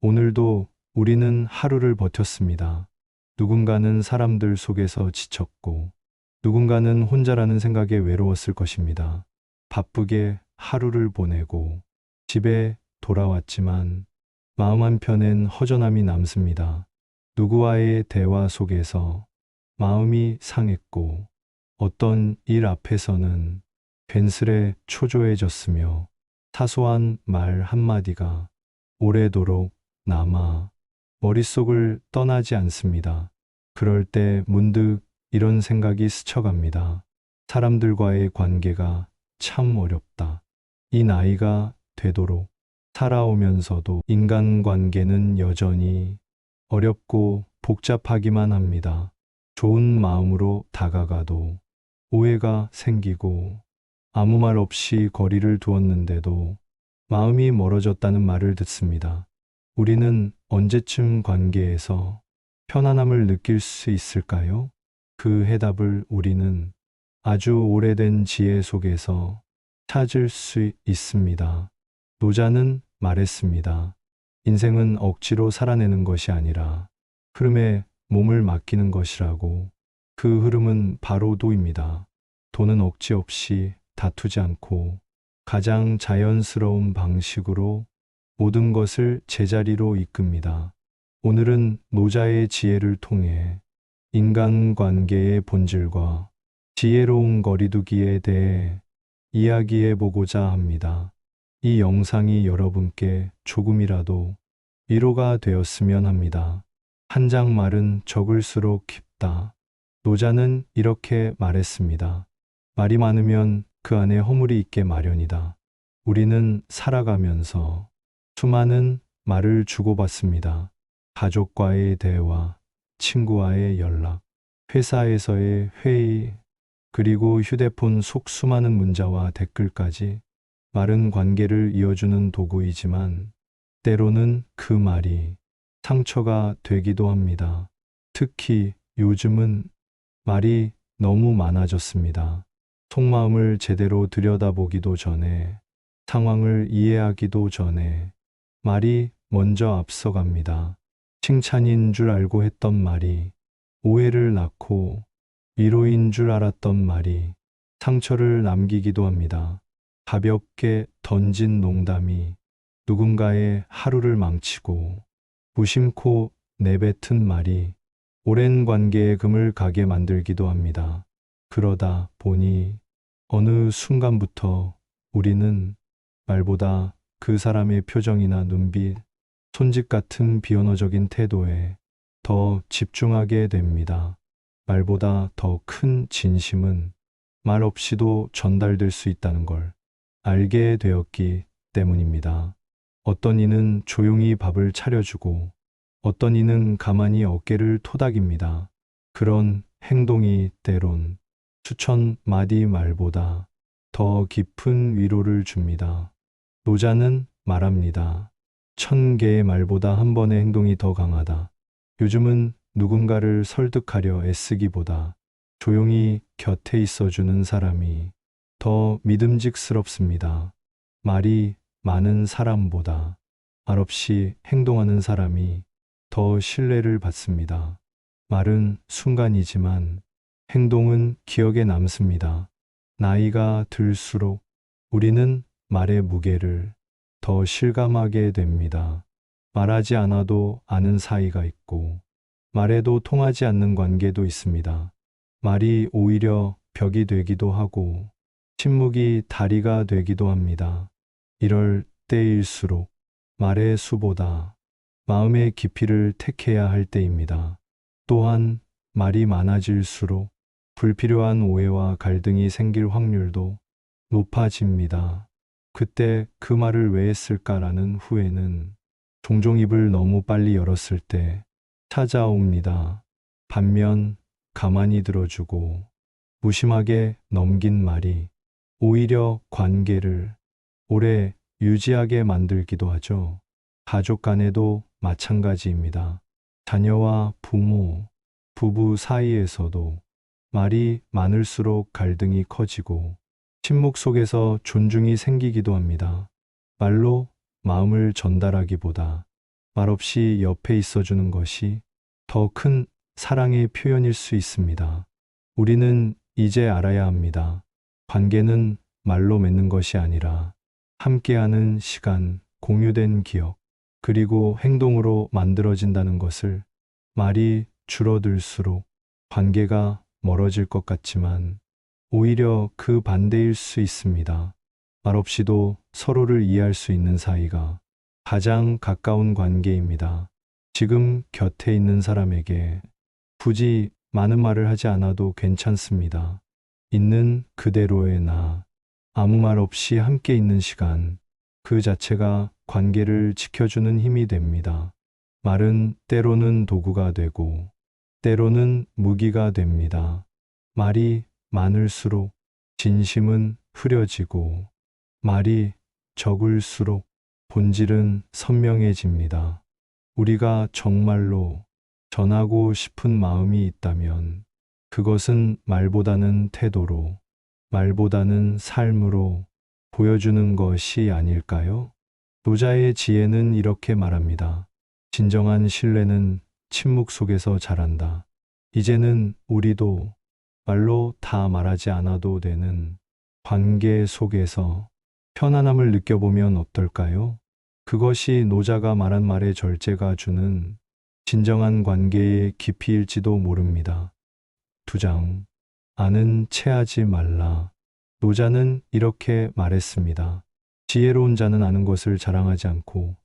오늘도 우리는 하루를 버텼습니다. 누군가는 사람들 속에서 지쳤고, 누군가는 혼자라는 생각에 외로웠을 것입니다. 바쁘게 하루를 보내고 집에 돌아왔지만 마음 한편엔 허전함이 남습니다. 누구와의 대화 속에서 마음이 상했고 어떤 일 앞에서는 괜스레 초조해졌으며 사소한 말 한마디가 오래도록 남아 머릿속을 떠나지 않습니다. 그럴 때 문득 이런 생각이 스쳐갑니다. 사람들과의 관계가 참 어렵다. 이 나이가 되도록 살아오면서도 인간관계는 여전히 어렵고 복잡하기만 합니다. 좋은 마음으로 다가가도 오해가 생기고 아무 말 없이 거리를 두었는데도 마음이 멀어졌다는 말을 듣습니다. 우리는 언제쯤 관계에서 편안함을 느낄 수 있을까요? 그 해답을 우리는 아주 오래된 지혜 속에서 찾을 수 있습니다. 노자는 말했습니다. 인생은 억지로 살아내는 것이 아니라 흐름에 몸을 맡기는 것이라고. 그 흐름은 바로 도입니다. 도는 억지 없이 다투지 않고 가장 자연스러운 방식으로 모든 것을 제자리로 이끕니다. 오늘은 노자의 지혜를 통해 인간관계의 본질과 지혜로운 거리두기에 대해 이야기해 보고자 합니다. 이 영상이 여러분께 조금이라도 위로가 되었으면 합니다. 한 장 말은 적을수록 깊다. 노자는 이렇게 말했습니다. 말이 많으면 그 안에 허물이 있게 마련이다. 우리는 살아가면서 수많은 말을 주고받습니다. 가족과의 대화, 친구와의 연락, 회사에서의 회의, 그리고 휴대폰 속 수많은 문자와 댓글까지 말은 관계를 이어주는 도구이지만 때로는 그 말이 상처가 되기도 합니다. 특히 요즘은 말이 너무 많아졌습니다. 속마음을 제대로 들여다보기도 전에, 상황을 이해하기도 전에 말이 먼저 앞서갑니다. 칭찬인 줄 알고 했던 말이 오해를 낳고 위로인 줄 알았던 말이 상처를 남기기도 합니다. 가볍게 던진 농담이 누군가의 하루를 망치고 무심코 내뱉은 말이 오랜 관계에 금을 가게 만들기도 합니다. 그러다 보니 어느 순간부터 우리는 말보다 그 사람의 표정이나 눈빛, 손짓 같은 비언어적인 태도에 더 집중하게 됩니다. 말보다 더 큰 진심은 말 없이도 전달될 수 있다는 걸 알게 되었기 때문입니다. 어떤 이는 조용히 밥을 차려주고 어떤 이는 가만히 어깨를 토닥입니다. 그런 행동이 때론 수천 마디 말보다 더 깊은 위로를 줍니다. 노자는 말합니다. 1000개의 말보다 한 번의 행동이 더 강하다. 요즘은 누군가를 설득하려 애쓰기보다 조용히 곁에 있어주는 사람이 더 믿음직스럽습니다. 말이 많은 사람보다 말없이 행동하는 사람이 더 신뢰를 받습니다. 말은 순간이지만 행동은 기억에 남습니다. 나이가 들수록 우리는 말의 무게를 더 실감하게 됩니다. 말하지 않아도 아는 사이가 있고 말해도 통하지 않는 관계도 있습니다. 말이 오히려 벽이 되기도 하고 침묵이 다리가 되기도 합니다. 이럴 때일수록 말의 수보다 마음의 깊이를 택해야 할 때입니다. 또한 말이 많아질수록 불필요한 오해와 갈등이 생길 확률도 높아집니다. 그때 그 말을 왜 했을까라는 후회는 종종 입을 너무 빨리 열었을 때 찾아옵니다. 반면 가만히 들어주고 무심하게 넘긴 말이 오히려 관계를 오래 유지하게 만들기도 하죠. 가족 간에도 마찬가지입니다. 자녀와 부모, 부부 사이에서도 말이 많을수록 갈등이 커지고 침묵 속에서 존중이 생기기도 합니다. 말로 마음을 전달하기보다 말없이 옆에 있어주는 것이 더 큰 사랑의 표현일 수 있습니다. 우리는 이제 알아야 합니다. 관계는 말로 맺는 것이 아니라 함께하는 시간, 공유된 기억, 그리고 행동으로 만들어진다는 것을. 말이 줄어들수록 관계가 멀어질 것 같지만 오히려 그 반대일 수 있습니다. 말없이도 서로를 이해할 수 있는 사이가 가장 가까운 관계입니다. 지금 곁에 있는 사람에게 굳이 많은 말을 하지 않아도 괜찮습니다. 있는 그대로의 나, 아무 말 없이 함께 있는 시간, 그 자체가 관계를 지켜주는 힘이 됩니다. 말은 때로는 도구가 되고, 때로는 무기가 됩니다. 말이 많을수록 진심은 흐려지고, 말이 적을수록 본질은 선명해집니다. 우리가 정말로 전하고 싶은 마음이 있다면 그것은 말보다는 태도로, 말보다는 삶으로 보여주는 것이 아닐까요? 노자의 지혜는 이렇게 말합니다. 진정한 신뢰는 침묵 속에서 자란다. 이제는 우리도 말로 다 말하지 않아도 되는 관계 속에서 편안함을 느껴보면 어떨까요? 그것이 노자가 말한 말의 절제가 주는 진정한 관계의 깊이일지도 모릅니다. 2장. 아는 체하지 말라. 노자는 이렇게 말했습니다. 지혜로운 자는 아는 것을 자랑하지 않고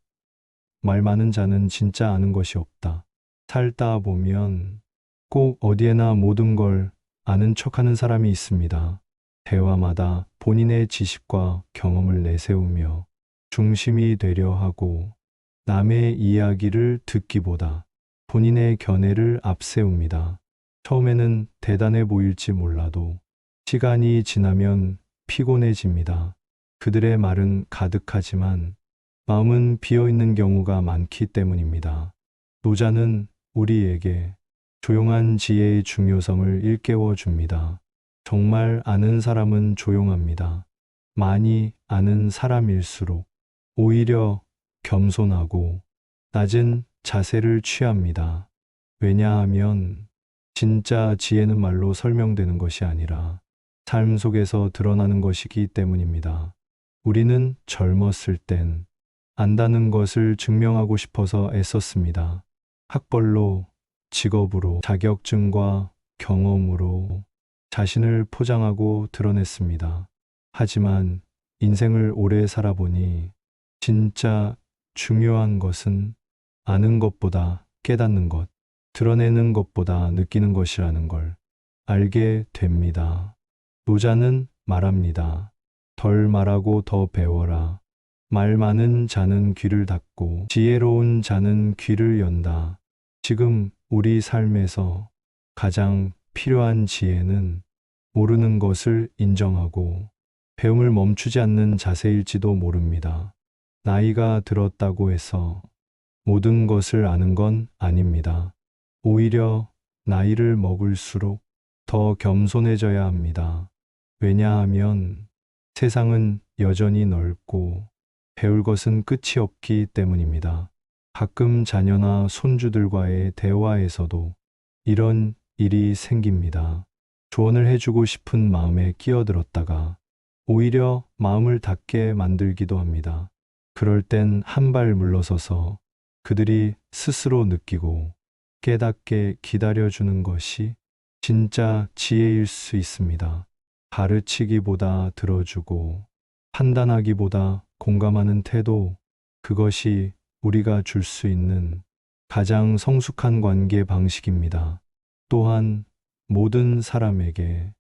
말 많은 자는 진짜 아는 것이 없다. 살다 보면 꼭 어디에나 모든 걸 아는 척하는 사람이 있습니다. 대화마다 본인의 지식과 경험을 내세우며 중심이 되려 하고 남의 이야기를 듣기보다 본인의 견해를 앞세웁니다. 처음에는 대단해 보일지 몰라도 시간이 지나면 피곤해집니다. 그들의 말은 가득하지만 마음은 비어 있는 경우가 많기 때문입니다. 노자는 우리에게 조용한 지혜의 중요성을 일깨워 줍니다. 정말 아는 사람은 조용합니다. 많이 아는 사람일수록 오히려 겸손하고 낮은 자세를 취합니다. 왜냐하면 진짜 지혜는 말로 설명되는 것이 아니라 삶 속에서 드러나는 것이기 때문입니다. 우리는 젊었을 땐 안다는 것을 증명하고 싶어서 애썼습니다. 학벌로, 직업으로, 자격증과 경험으로 자신을 포장하고 드러냈습니다. 하지만 인생을 오래 살아보니 진짜 중요한 것은 아는 것보다 깨닫는 것, 드러내는 것보다 느끼는 것이라는 걸 알게 됩니다. 노자는 말합니다. 덜 말하고 더 배워라. 말 많은 자는 귀를 닫고 지혜로운 자는 귀를 연다. 지금 우리 삶에서 가장 필요한 지혜는 모르는 것을 인정하고 배움을 멈추지 않는 자세일지도 모릅니다. 나이가 들었다고 해서 모든 것을 아는 건 아닙니다. 오히려 나이를 먹을수록 더 겸손해져야 합니다. 왜냐하면 세상은 여전히 넓고 배울 것은 끝이 없기 때문입니다. 가끔 자녀나 손주들과의 대화에서도 이런 일이 생깁니다. 조언을 해주고 싶은 마음에 끼어들었다가 오히려 마음을 닫게 만들기도 합니다. 그럴 땐 한 발 물러서서 그들이 스스로 느끼고 깨닫게 기다려주는 것이 진짜 지혜일 수 있습니다. 가르치기보다 들어주고 판단하기보다 공감하는 태도, 그것이 우리가 줄 수 있는 가장 성숙한 관계 방식입니다. 또한 모든 사람에게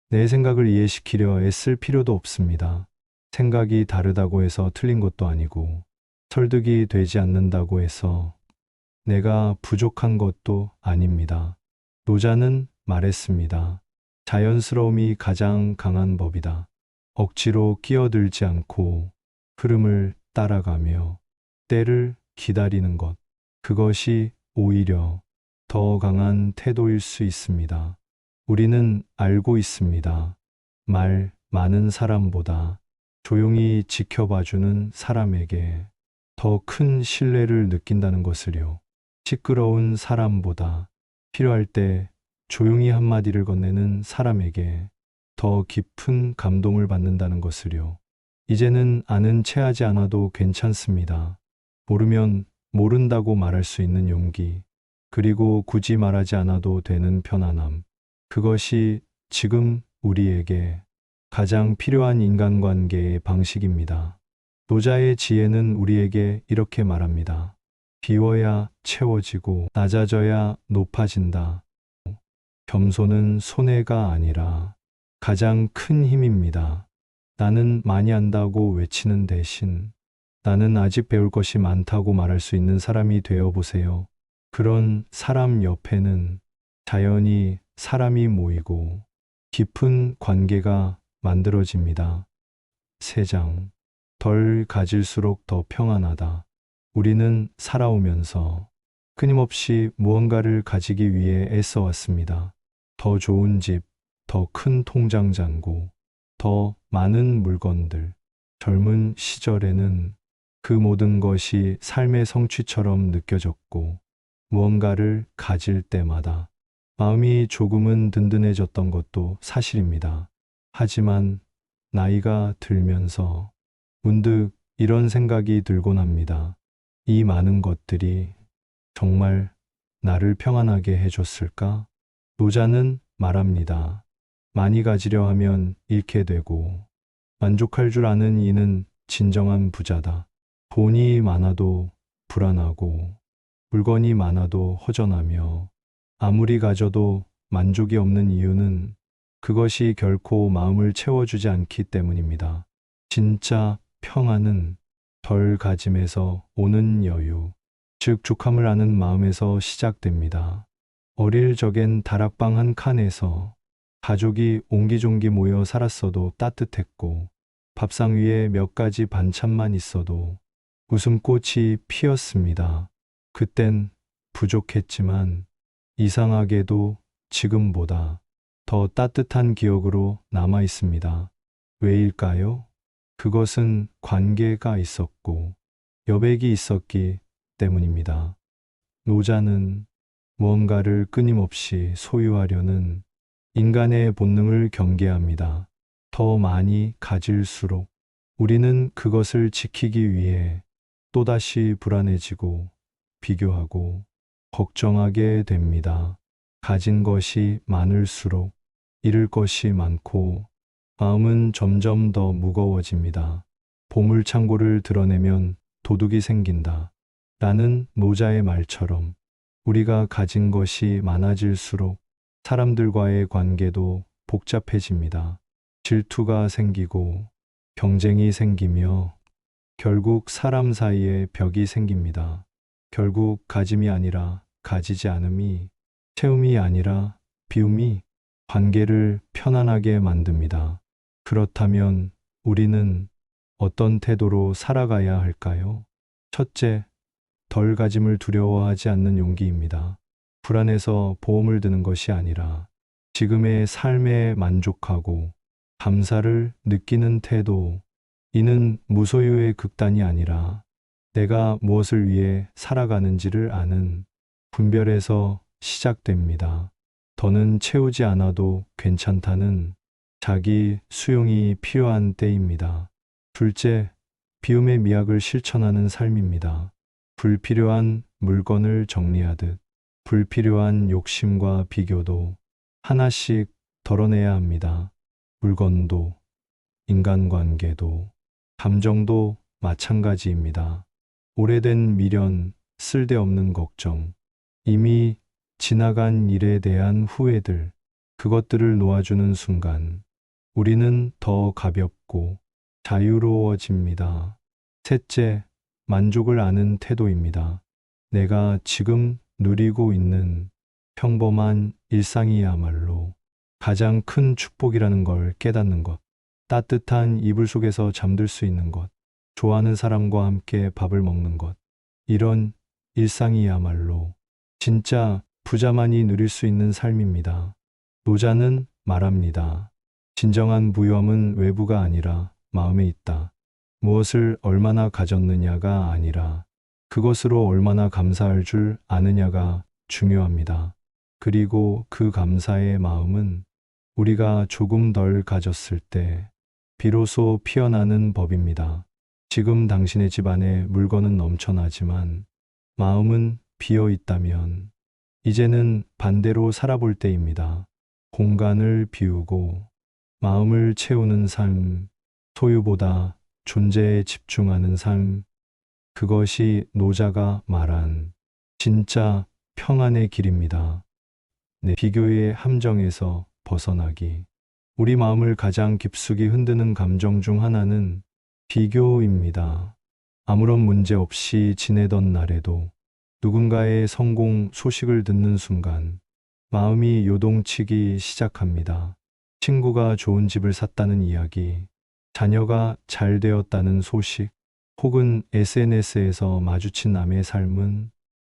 내 생각을 이해시키려 애쓸 필요도 없습니다. 생각이 다르다고 해서 틀린 것도 아니고 설득이 되지 않는다고 해서 내가 부족한 것도 아닙니다. 노자는 말했습니다. 자연스러움이 가장 강한 법이다. 억지로 끼어들지 않고 흐름을 따라가며 때를 기다리는 것, 그것이 오히려 더 강한 태도일 수 있습니다. 우리는 알고 있습니다. 말 많은 사람보다 조용히 지켜봐주는 사람에게 더 큰 신뢰를 느낀다는 것을요. 시끄러운 사람보다 필요할 때 조용히 한마디를 건네는 사람에게 더 깊은 감동을 받는다는 것을요. 이제는 아는 체 하지 않아도 괜찮습니다. 모르면 모른다고 말할 수 있는 용기, 그리고 굳이 말하지 않아도 되는 편안함. 그것이 지금 우리에게 가장 필요한 인간관계의 방식입니다. 노자의 지혜는 우리에게 이렇게 말합니다. 비워야 채워지고 낮아져야 높아진다. 겸손은 손해가 아니라 가장 큰 힘입니다. 나는 많이 안다고 외치는 대신 나는 아직 배울 것이 많다고 말할 수 있는 사람이 되어 보세요. 그런 사람 옆에는 자연히 사람이 모이고 깊은 관계가 만들어집니다. 3장. 덜 가질수록 더 평안하다. 우리는 살아오면서 끊임없이 무언가를 가지기 위해 애써왔습니다. 더 좋은 집, 더 큰 통장 잔고, 더 많은 물건들. 젊은 시절에는 그 모든 것이 삶의 성취처럼 느껴졌고, 무언가를 가질 때마다 마음이 조금은 든든해졌던 것도 사실입니다. 하지만 나이가 들면서 문득 이런 생각이 들곤 합니다. 이 많은 것들이 정말 나를 평안하게 해줬을까? 노자는 말합니다. 많이 가지려 하면 잃게 되고 만족할 줄 아는 이는 진정한 부자다. 돈이 많아도 불안하고 물건이 많아도 허전하며 아무리 가져도 만족이 없는 이유는 그것이 결코 마음을 채워주지 않기 때문입니다. 진짜 평안은 덜 가짐에서 오는 여유, 즉 족함을 아는 마음에서 시작됩니다. 어릴 적엔 다락방 한 칸에서 가족이 옹기종기 모여 살았어도 따뜻했고 밥상 위에 몇 가지 반찬만 있어도 웃음꽃이 피었습니다. 그땐 부족했지만 이상하게도 지금보다 더 따뜻한 기억으로 남아 있습니다. 왜일까요? 그것은 관계가 있었고 여백이 있었기 때문입니다. 노자는 무언가를 끊임없이 소유하려는 인간의 본능을 경계합니다. 더 많이 가질수록 우리는 그것을 지키기 위해 또다시 불안해지고 비교하고 걱정하게 됩니다. 가진 것이 많을수록 잃을 것이 많고 마음은 점점 더 무거워집니다. 보물창고를 드러내면 도둑이 생긴다. 라는 노자의 말처럼 우리가 가진 것이 많아질수록 사람들과의 관계도 복잡해집니다. 질투가 생기고 경쟁이 생기며 결국 사람 사이에 벽이 생깁니다. 결국 가짐이 아니라 가지지 않음이, 채움이 아니라 비움이 관계를 편안하게 만듭니다. 그렇다면 우리는 어떤 태도로 살아가야 할까요? 첫째, 덜 가짐을 두려워하지 않는 용기입니다. 불안해서 보험을 드는 것이 아니라 지금의 삶에 만족하고 감사를 느끼는 태도, 이는 무소유의 극단이 아니라 내가 무엇을 위해 살아가는지를 아는 분별에서 시작됩니다. 더는 채우지 않아도 괜찮다는 자기 수용이 필요한 때입니다. 둘째, 비움의 미학을 실천하는 삶입니다. 불필요한 물건을 정리하듯 불필요한 욕심과 비교도 하나씩 덜어내야 합니다. 물건도, 인간관계도, 감정도 마찬가지입니다. 오래된 미련, 쓸데없는 걱정, 이미 지나간 일에 대한 후회들, 그것들을 놓아주는 순간 우리는 더 가볍고 자유로워집니다. 셋째, 만족을 아는 태도입니다. 내가 지금 누리고 있는 평범한 일상이야말로 가장 큰 축복이라는 걸 깨닫는 것. 따뜻한 이불 속에서 잠들 수 있는 것. 좋아하는 사람과 함께 밥을 먹는 것. 이런 일상이야말로 진짜 부자만이 누릴 수 있는 삶입니다. 노자는 말합니다. 진정한 부유함은 외부가 아니라 마음에 있다. 무엇을 얼마나 가졌느냐가 아니라 그것으로 얼마나 감사할 줄 아느냐가 중요합니다. 그리고 그 감사의 마음은 우리가 조금 덜 가졌을 때 비로소 피어나는 법입니다. 지금 당신의 집 안에 물건은 넘쳐나지만 마음은 비어 있다면 이제는 반대로 살아볼 때입니다. 공간을 비우고 마음을 채우는 삶, 소유보다 존재에 집중하는 삶, 그것이 노자가 말한 진짜 평안의 길입니다. 네, 비교의 함정에서 벗어나기. 우리 마음을 가장 깊숙이 흔드는 감정 중 하나는 비교입니다. 아무런 문제 없이 지내던 날에도 누군가의 성공 소식을 듣는 순간 마음이 요동치기 시작합니다. 친구가 좋은 집을 샀다는 이야기, 자녀가 잘 되었다는 소식, 혹은 SNS에서 마주친 남의 삶은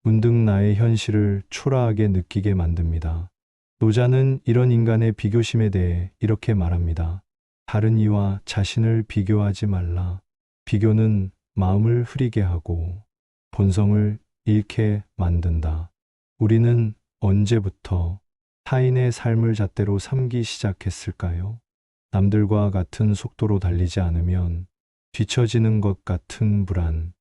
문득 나의 현실을 초라하게 느끼게 만듭니다. 노자는 이런 인간의 비교심에 대해 이렇게 말합니다. 다른 이와 자신을 비교하지 말라. 비교는 마음을 흐리게 하고 본성을 잃게 만든다. 우리는 언제부터 타인의 삶을 잣대로 삼기 시작했을까요? 남들과 같은 속도로 달리지 않으면 뒤처지는 것 같은 불안,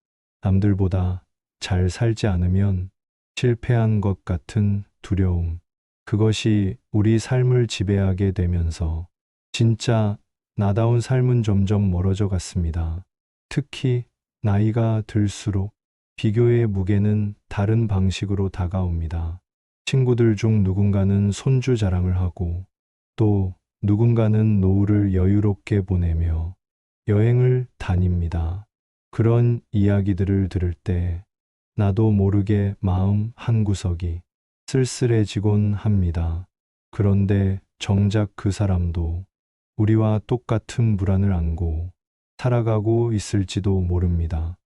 남들보다 잘 살지 않으면 실패한 것 같은 두려움, 그것이 우리 삶을 지배하게 되면서 진짜 나다운 삶은 점점 멀어져 갔습니다. 특히 나이가 들수록 비교의 무게는 다른 방식으로 다가옵니다. 친구들 중 누군가는 손주 자랑을 하고 또 누군가는 노후를 여유롭게 보내며 여행을 다닙니다. 그런 이야기들을 들을 때 나도 모르게 마음 한구석이 쓸쓸해지곤 합니다. 그런데 정작 그 사람도 우리와 똑같은 불안을 안고 살아가고 있을지도 모릅니다.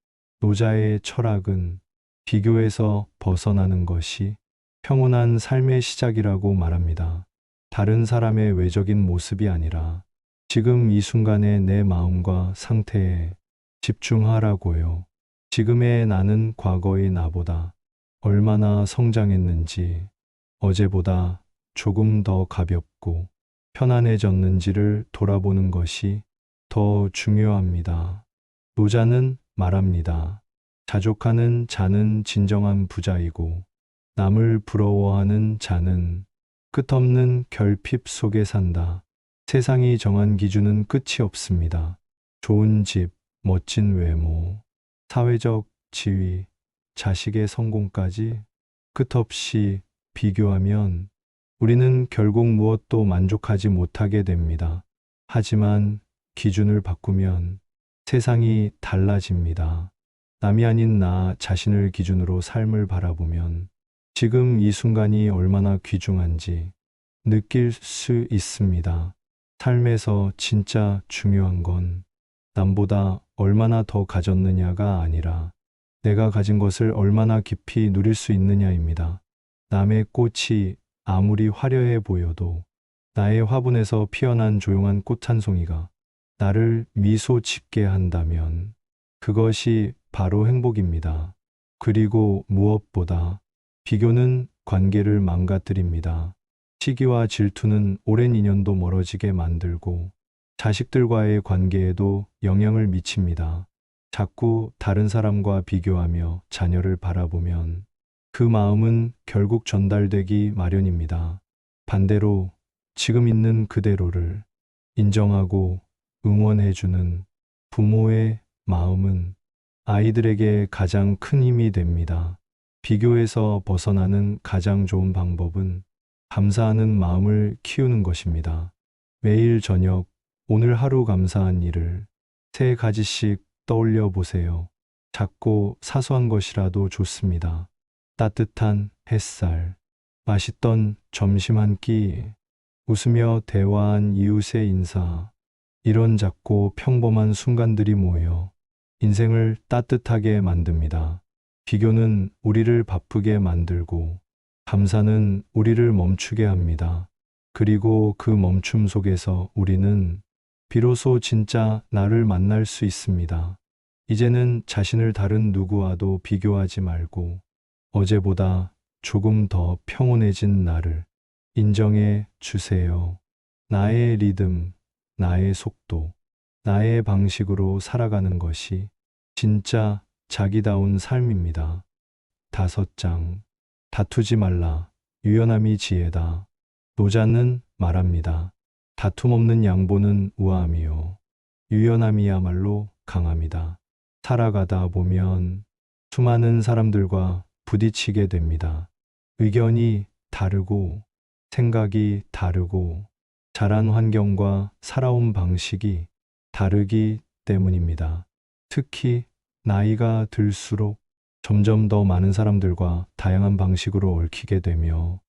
노자의 철학은 비교에서 벗어나는 것이 평온한 삶의 시작이라고 말합니다. 다른 사람의 외적인 모습이 아니라 지금 이 순간의 내 마음과 상태에 집중하라고요. 지금의 나는 과거의 나보다 얼마나 성장했는지, 어제보다 조금 더 가볍고 편안해졌는지를 돌아보는 것이 더 중요합니다. 노자는 말합니다. 자족하는 자는 진정한 부자이고 남을 부러워하는 자는 끝없는 결핍 속에 산다. 세상이 정한 기준은 끝이 없습니다. 좋은 집, 멋진 외모, 사회적 지위, 자식의 성공까지 끝없이 비교하면 우리는 결국 무엇도 만족하지 못하게 됩니다. 하지만 기준을 바꾸면 세상이 달라집니다. 남이 아닌 나 자신을 기준으로 삶을 바라보면 지금 이 순간이 얼마나 귀중한지 느낄 수 있습니다. 삶에서 진짜 중요한 건 남보다 얼마나 더 가졌느냐가 아니라 내가 가진 것을 얼마나 깊이 누릴 수 있느냐입니다. 남의 꽃이 아무리 화려해 보여도 나의 화분에서 피어난 조용한 꽃 한 송이가 나를 미소 짓게 한다면 그것이 바로 행복입니다. 그리고 무엇보다 비교는 관계를 망가뜨립니다. 시기와 질투는 오랜 인연도 멀어지게 만들고 자식들과의 관계에도 영향을 미칩니다. 자꾸 다른 사람과 비교하며 자녀를 바라보면 그 마음은 결국 전달되기 마련입니다. 반대로 지금 있는 그대로를 인정하고 응원해주는 부모의 마음은 아이들에게 가장 큰 힘이 됩니다. 비교에서 벗어나는 가장 좋은 방법은 감사하는 마음을 키우는 것입니다. 매일 저녁 오늘 하루 감사한 일을 3가지씩 떠올려 보세요. 작고 사소한 것이라도 좋습니다. 따뜻한 햇살, 맛있던 점심 한 끼, 웃으며 대화한 이웃의 인사, 이런 작고 평범한 순간들이 모여 인생을 따뜻하게 만듭니다. 비교는 우리를 바쁘게 만들고 감사는 우리를 멈추게 합니다. 그리고 그 멈춤 속에서 우리는 비로소 진짜 나를 만날 수 있습니다. 이제는 자신을 다른 누구와도 비교하지 말고 어제보다 조금 더 평온해진 나를 인정해 주세요. 나의 리듬, 나의 속도, 나의 방식으로 살아가는 것이 진짜 자기다운 삶입니다. 5장. 다투지 말라. 유연함이 지혜다. 노자는 말합니다. 다툼 없는 양보는 우아함이요. 유연함이야말로 강함이다. 살아가다 보면 수많은 사람들과 부딪히게 됩니다. 의견이 다르고 생각이 다르고 자란 환경과 살아온 방식이 다르기 때문입니다. 특히 나이가 들수록 점점 더 많은 사람들과 다양한 방식으로 얽히게 되며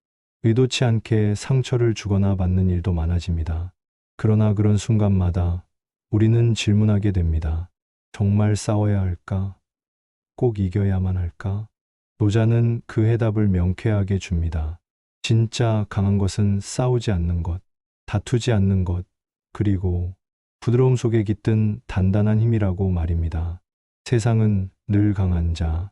의도치 않게 상처를 주거나 받는 일도 많아집니다. 그러나 그런 순간마다 우리는 질문하게 됩니다. 정말 싸워야 할까? 꼭 이겨야만 할까? 노자는 그 해답을 명쾌하게 줍니다. 진짜 강한 것은 싸우지 않는 것, 다투지 않는 것, 그리고 부드러움 속에 깃든 단단한 힘이라고 말입니다. 세상은 늘 강한 자,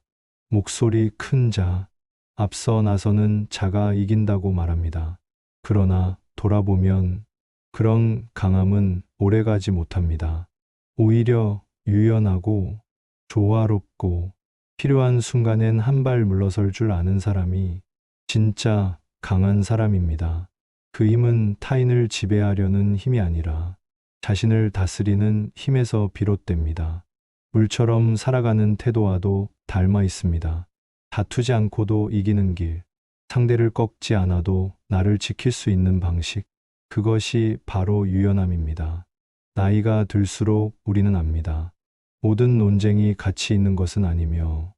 목소리 큰 자, 앞서 나서는 자가 이긴다고 말합니다. 그러나 돌아보면 그런 강함은 오래가지 못합니다. 오히려 유연하고 조화롭고 필요한 순간엔 한 발 물러설 줄 아는 사람이 진짜 강한 사람입니다. 그 힘은 타인을 지배하려는 힘이 아니라 자신을 다스리는 힘에서 비롯됩니다. 물처럼 살아가는 태도와도 닮아 있습니다. 다투지 않고도 이기는 길, 상대를 꺾지 않아도 나를 지킬 수 있는 방식, 그것이 바로 유연함입니다. 나이가 들수록 우리는 압니다. 모든 논쟁이 가치 있는 것은 아니며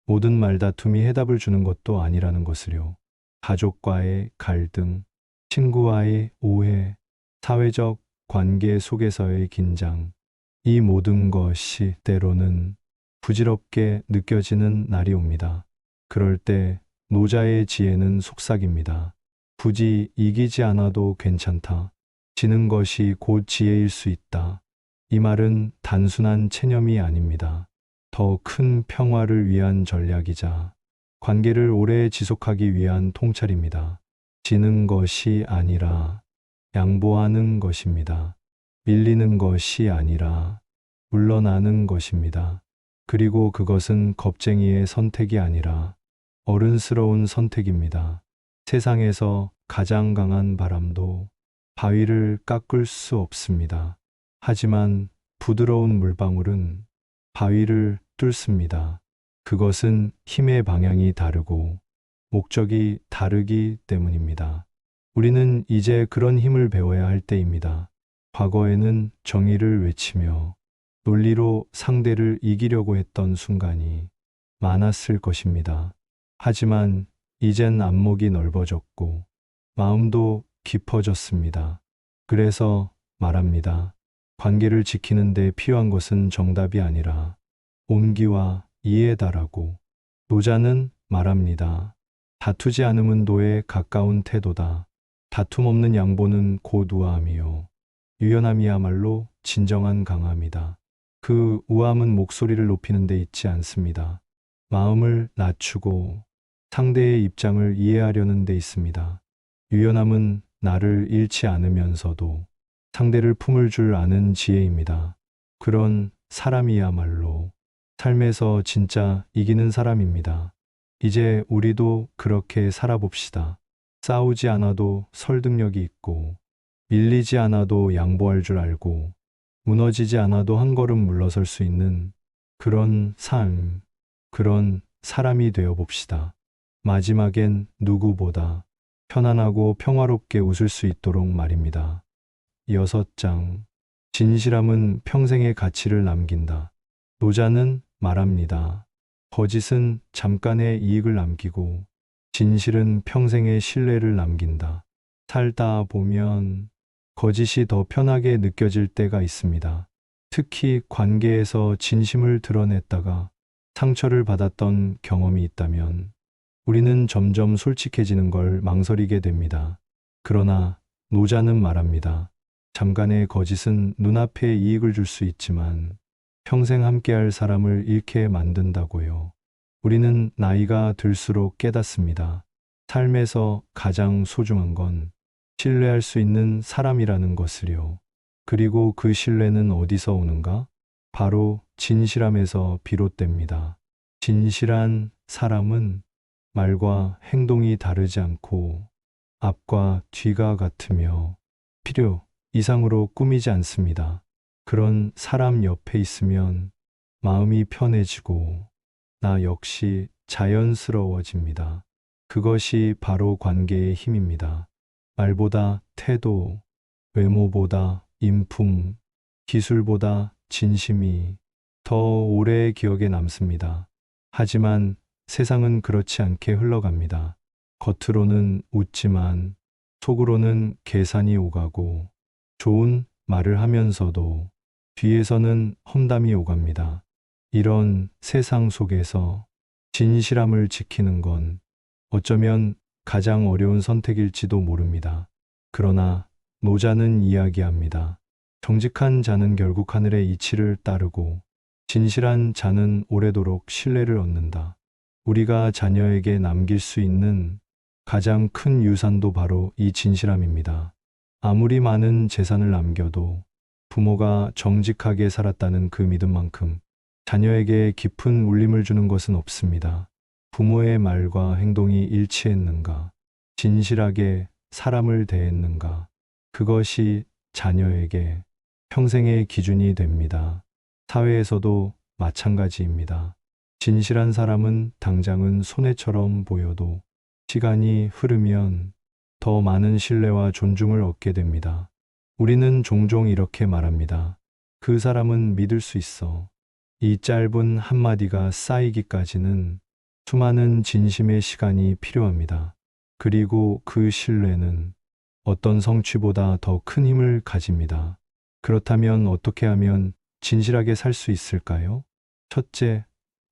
모든 말다툼이 해답을 주는 것도 아니라는 것을요. 가족과의 갈등, 친구와의 오해, 사회적 관계 속에서의 긴장, 이 모든 것이 때로는 부질없게 느껴지는 날이 옵니다. 그럴 때 노자의 지혜는 속삭입니다. 굳이 이기지 않아도 괜찮다. 지는 것이 곧 지혜일 수 있다. 이 말은 단순한 체념이 아닙니다. 더 큰 평화를 위한 전략이자 관계를 오래 지속하기 위한 통찰입니다. 지는 것이 아니라 양보하는 것입니다. 밀리는 것이 아니라 물러나는 것입니다. 그리고 그것은 겁쟁이의 선택이 아니라 어른스러운 선택입니다. 세상에서 가장 강한 바람도 바위를 깎을 수 없습니다. 하지만 부드러운 물방울은 바위를 뚫습니다. 그것은 힘의 방향이 다르고 목적이 다르기 때문입니다. 우리는 이제 그런 힘을 배워야 할 때입니다. 과거에는 정의를 외치며 논리로 상대를 이기려고 했던 순간이 많았을 것입니다. 하지만 이젠 안목이 넓어졌고 마음도 깊어졌습니다. 그래서 말합니다. 관계를 지키는 데 필요한 것은 정답이 아니라 온기와 이해다라고. 노자는 말합니다. 다투지 않음은 도에 가까운 태도다. 다툼 없는 양보는 곧 우아함이요. 유연함이야말로 진정한 강함이다. 그 우아함은 목소리를 높이는 데 있지 않습니다. 마음을 낮추고 상대의 입장을 이해하려는 데 있습니다. 유연함은 나를 잃지 않으면서도 상대를 품을 줄 아는 지혜입니다. 그런 사람이야말로 삶에서 진짜 이기는 사람입니다. 이제 우리도 그렇게 살아봅시다. 싸우지 않아도 설득력이 있고, 밀리지 않아도 양보할 줄 알고, 무너지지 않아도 한 걸음 물러설 수 있는 그런 삶, 그런 사람이 되어 봅시다. 마지막엔 누구보다 편안하고 평화롭게 웃을 수 있도록 말입니다. 6장. 진실함은 평생의 가치를 남긴다. 노자는 말합니다. 거짓은 잠깐의 이익을 남기고 진실은 평생의 신뢰를 남긴다. 살다 보면 거짓이 더 편하게 느껴질 때가 있습니다. 특히 관계에서 진심을 드러냈다가 상처를 받았던 경험이 있다면 우리는 점점 솔직해지는 걸 망설이게 됩니다. 그러나 노자는 말합니다. 잠깐의 거짓은 눈앞에 이익을 줄 수 있지만 평생 함께할 사람을 잃게 만든다고요. 우리는 나이가 들수록 깨닫습니다. 삶에서 가장 소중한 건 신뢰할 수 있는 사람이라는 것을요. 그리고 그 신뢰는 어디서 오는가? 바로 진실함에서 비롯됩니다. 진실한 사람은 말과 행동이 다르지 않고 앞과 뒤가 같으며 필요 이상으로 꾸미지 않습니다. 그런 사람 옆에 있으면 마음이 편해지고 나 역시 자연스러워집니다. 그것이 바로 관계의 힘입니다. 말보다 태도, 외모보다 인품, 기술보다 진심이 더 오래 기억에 남습니다. 하지만 세상은 그렇지 않게 흘러갑니다. 겉으로는 웃지만 속으로는 계산이 오가고 좋은 말을 하면서도 뒤에서는 험담이 오갑니다. 이런 세상 속에서 진실함을 지키는 건 어쩌면 가장 어려운 선택일지도 모릅니다. 그러나 노자는 이야기합니다. 정직한 자는 결국 하늘의 이치를 따르고 진실한 자는 오래도록 신뢰를 얻는다. 우리가 자녀에게 남길 수 있는 가장 큰 유산도 바로 이 진실함입니다. 아무리 많은 재산을 남겨도 부모가 정직하게 살았다는 그 믿음만큼 자녀에게 깊은 울림을 주는 것은 없습니다. 부모의 말과 행동이 일치했는가, 진실하게 사람을 대했는가, 그것이 자녀에게 평생의 기준이 됩니다. 사회에서도 마찬가지입니다. 진실한 사람은 당장은 손해처럼 보여도 시간이 흐르면 더 많은 신뢰와 존중을 얻게 됩니다. 우리는 종종 이렇게 말합니다. 그 사람은 믿을 수 있어. 이 짧은 한마디가 쌓이기까지는 수많은 진심의 시간이 필요합니다. 그리고 그 신뢰는 어떤 성취보다 더 큰 힘을 가집니다. 그렇다면 어떻게 하면 진실하게 살 수 있을까요? 첫째,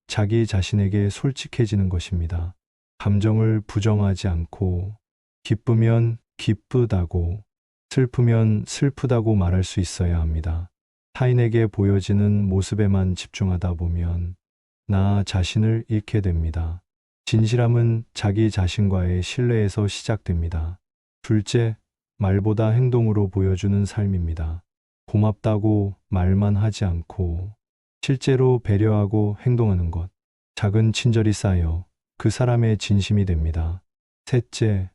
자기 자신에게 솔직해지는 것입니다. 감정을 부정하지 않고 기쁘면 기쁘다고, 슬프면 슬프다고 말할 수 있어야 합니다. 타인에게 보여지는 모습에만 집중하다 보면 나 자신을 잃게 됩니다. 진실함은 자기 자신과의 신뢰에서 시작됩니다. 둘째, 말보다 행동으로 보여주는 삶입니다. 고맙다고 말만 하지 않고 실제로 배려하고 행동하는 것. 작은 친절이 쌓여 그 사람의 진심이 됩니다. 셋째,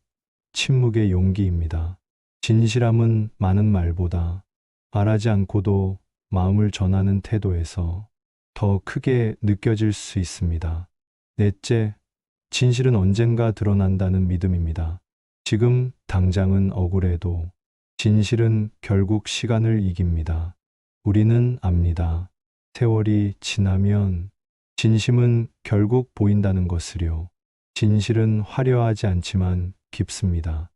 침묵의 용기입니다. 진실함은 많은 말보다 말하지 않고도 마음을 전하는 태도에서 더 크게 느껴질 수 있습니다. 넷째, 진실은 언젠가 드러난다는 믿음입니다. 지금 당장은 억울해도 진실은 결국 시간을 이깁니다. 우리는 압니다. 세월이 지나면 진심은 결국 보인다는 것을요. 진실은 화려하지 않지만 깊습니다.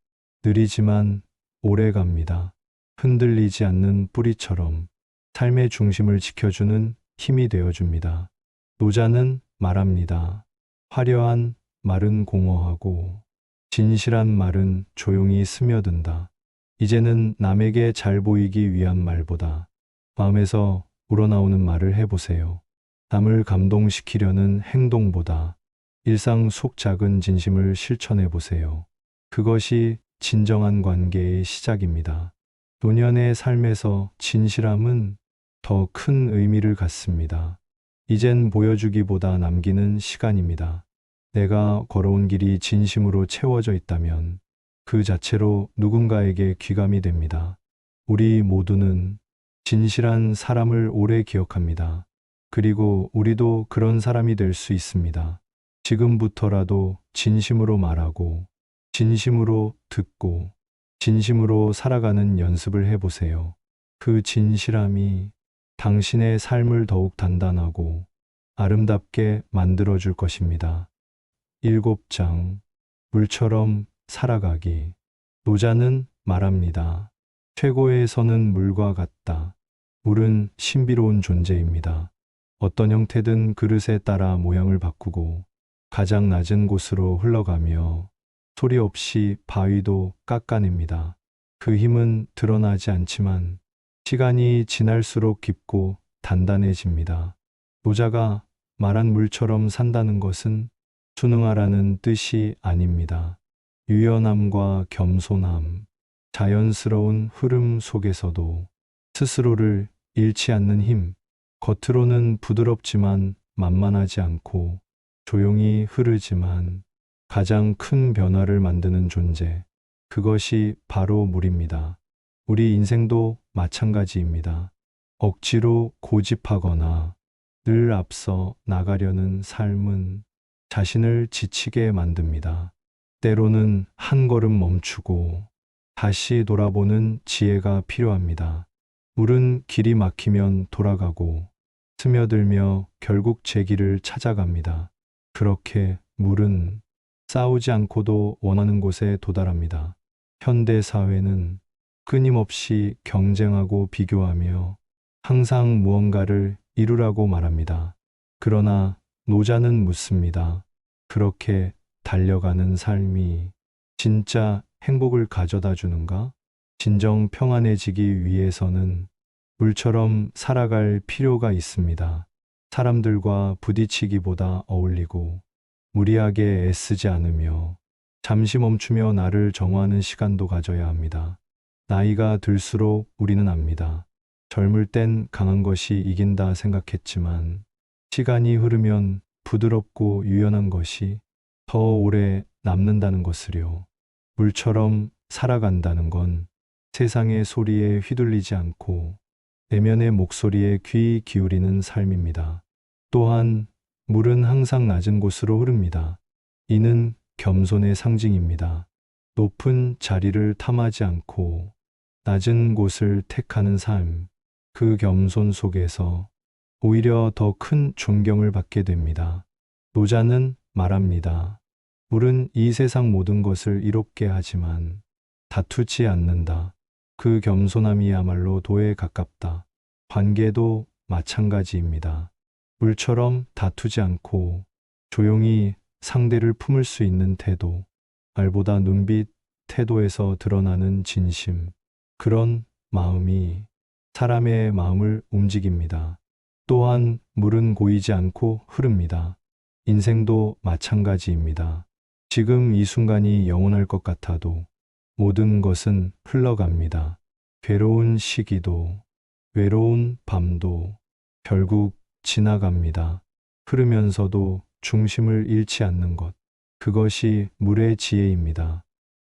느리지만 오래 갑니다. 흔들리지 않는 뿌리처럼 삶의 중심을 지켜주는 힘이 되어줍니다. 노자는 말합니다. 화려한 말은 공허하고 진실한 말은 조용히 스며든다. 이제는 남에게 잘 보이기 위한 말보다 마음에서 우러나오는 말을 해보세요. 남을 감동시키려는 행동보다 일상 속 작은 진심을 실천해보세요. 그것이 진정한 관계의 시작입니다. 노년의 삶에서 진실함은 더 큰 의미를 갖습니다. 이젠 보여주기보다 남기는 시간입니다. 내가 걸어온 길이 진심으로 채워져 있다면 그 자체로 누군가에게 귀감이 됩니다. 우리 모두는 진실한 사람을 오래 기억합니다. 그리고 우리도 그런 사람이 될 수 있습니다. 지금부터라도 진심으로 말하고, 진심으로 듣고, 진심으로 살아가는 연습을 해보세요. 그 진실함이 당신의 삶을 더욱 단단하고 아름답게 만들어줄 것입니다. 7장, 물처럼 살아가기. 노자는 말합니다. 최고의 선은 물과 같다. 물은 신비로운 존재입니다. 어떤 형태든 그릇에 따라 모양을 바꾸고 가장 낮은 곳으로 흘러가며 소리 없이 바위도 깎아냅니다. 그 힘은 드러나지 않지만 시간이 지날수록 깊고 단단해집니다. 노자가 말한 물처럼 산다는 것은 순응하라는 뜻이 아닙니다. 유연함과 겸손함, 자연스러운 흐름 속에서도 스스로를 잃지 않는 힘, 겉으로는 부드럽지만 만만하지 않고 조용히 흐르지만 가장 큰 변화를 만드는 존재, 그것이 바로 물입니다. 우리 인생도 마찬가지입니다. 억지로 고집하거나 늘 앞서 나가려는 삶은 자신을 지치게 만듭니다. 때로는 한 걸음 멈추고 다시 돌아보는 지혜가 필요합니다. 물은 길이 막히면 돌아가고 스며들며 결국 제 길을 찾아갑니다. 그렇게 물은 싸우지 않고도 원하는 곳에 도달합니다. 현대 사회는 끊임없이 경쟁하고 비교하며 항상 무언가를 이루라고 말합니다. 그러나 노자는 묻습니다. 그렇게 달려가는 삶이 진짜 행복을 가져다 주는가? 진정 평안해지기 위해서는 물처럼 살아갈 필요가 있습니다. 사람들과 부딪히기보다 어울리고 무리하게 애쓰지 않으며 잠시 멈추며 나를 정화하는 시간도 가져야 합니다. 나이가 들수록 우리는 압니다. 젊을 땐 강한 것이 이긴다 생각했지만 시간이 흐르면 부드럽고 유연한 것이 더 오래 남는다는 것을요. 물처럼 살아간다는 건 세상의 소리에 휘둘리지 않고 내면의 목소리에 귀 기울이는 삶입니다. 또한 물은 항상 낮은 곳으로 흐릅니다. 이는 겸손의 상징입니다. 높은 자리를 탐하지 않고 낮은 곳을 택하는 삶, 그 겸손 속에서 오히려 더 큰 존경을 받게 됩니다. 노자는 말합니다. 물은 이 세상 모든 것을 이롭게 하지만 다투지 않는다. 그 겸손함이야말로 도에 가깝다. 관계도 마찬가지입니다. 물처럼 다투지 않고 조용히 상대를 품을 수 있는 태도, 말보다 눈빛, 태도에서 드러나는 진심, 그런 마음이 사람의 마음을 움직입니다. 또한 물은 고이지 않고 흐릅니다. 인생도 마찬가지입니다. 지금 이 순간이 영원할 것 같아도 모든 것은 흘러갑니다. 괴로운 시기도, 외로운 밤도 결국 지나갑니다. 흐르면서도 중심을 잃지 않는 것, 그것이 물의 지혜입니다.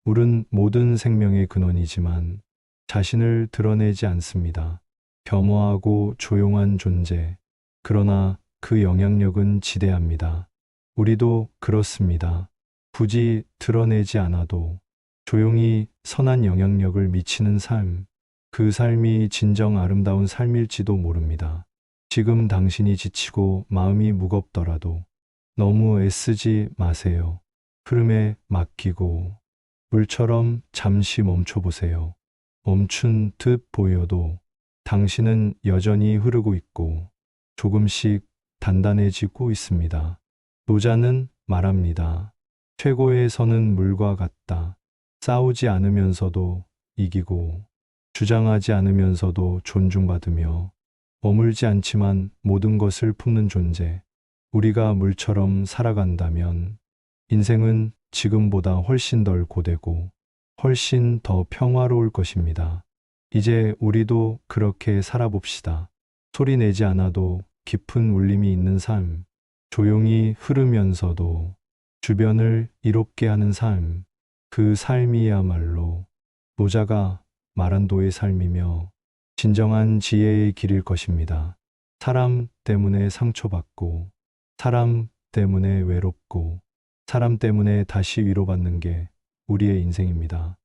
물은 모든 생명의 근원이지만 자신을 드러내지 않습니다. 겸허하고 조용한 존재, 그러나 그 영향력은 지대합니다. 우리도 그렇습니다. 굳이 드러내지 않아도 조용히 선한 영향력을 미치는 삶, 그 삶이 진정 아름다운 삶일지도 모릅니다. 지금 당신이 지치고 마음이 무겁더라도 너무 애쓰지 마세요. 흐름에 맡기고 물처럼 잠시 멈춰보세요. 멈춘 듯 보여도 당신은 여전히 흐르고 있고 조금씩 단단해지고 있습니다. 노자는 말합니다. 최고의 선은 물과 같다. 싸우지 않으면서도 이기고 주장하지 않으면서도 존중받으며 머물지 않지만 모든 것을 품는 존재. 우리가 물처럼 살아간다면 인생은 지금보다 훨씬 덜 고되고 훨씬 더 평화로울 것입니다. 이제 우리도 그렇게 살아봅시다. 소리 내지 않아도 깊은 울림이 있는 삶, 조용히 흐르면서도 주변을 이롭게 하는 삶, 그 삶이야말로 노자가 말한 도의 삶이며 진정한 지혜의 길일 것입니다. 사람 때문에 상처받고, 사람 때문에 외롭고, 사람 때문에 다시 위로받는 게 우리의 인생입니다.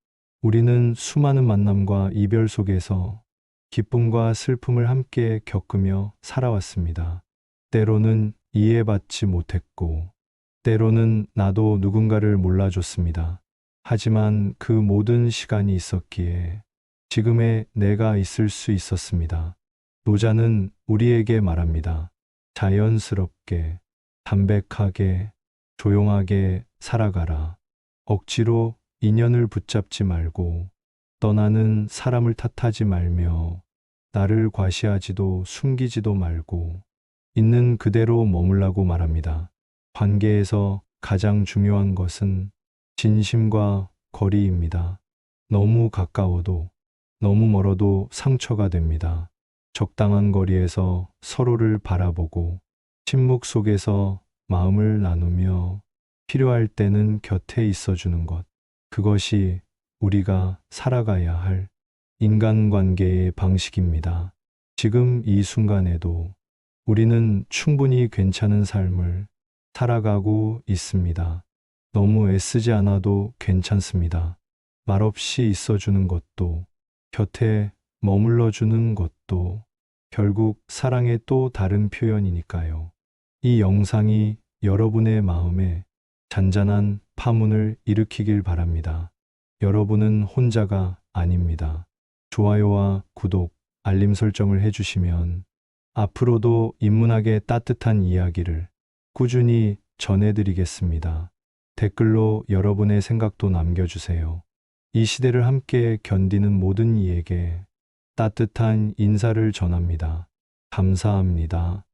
우리는 수많은 만남과 이별 속에서 기쁨과 슬픔을 함께 겪으며 살아왔습니다. 때로는 이해받지 못했고, 때로는 나도 누군가를 몰라줬습니다. 하지만 그 모든 시간이 있었기에 지금의 내가 있을 수 있었습니다. 노자는 우리에게 말합니다. 자연스럽게, 담백하게, 조용하게 살아가라. 억지로 인연을 붙잡지 말고 떠나는 사람을 탓하지 말며 나를 과시하지도 숨기지도 말고 있는 그대로 머물라고 말합니다. 관계에서 가장 중요한 것은 진심과 거리입니다. 너무 가까워도 너무 멀어도 상처가 됩니다. 적당한 거리에서 서로를 바라보고 침묵 속에서 마음을 나누며 필요할 때는 곁에 있어주는 것. 그것이 우리가 살아가야 할 인간관계의 방식입니다. 지금 이 순간에도 우리는 충분히 괜찮은 삶을 살아가고 있습니다. 너무 애쓰지 않아도 괜찮습니다. 말없이 있어주는 것도, 곁에 머물러주는 것도 결국 사랑의 또 다른 표현이니까요. 이 영상이 여러분의 마음에 잔잔한 파문을 일으키길 바랍니다. 여러분은 혼자가 아닙니다. 좋아요와 구독, 알림 설정을 해주시면 앞으로도 인문학의 따뜻한 이야기를 꾸준히 전해드리겠습니다. 댓글로 여러분의 생각도 남겨주세요. 이 시대를 함께 견디는 모든 이에게 따뜻한 인사를 전합니다. 감사합니다.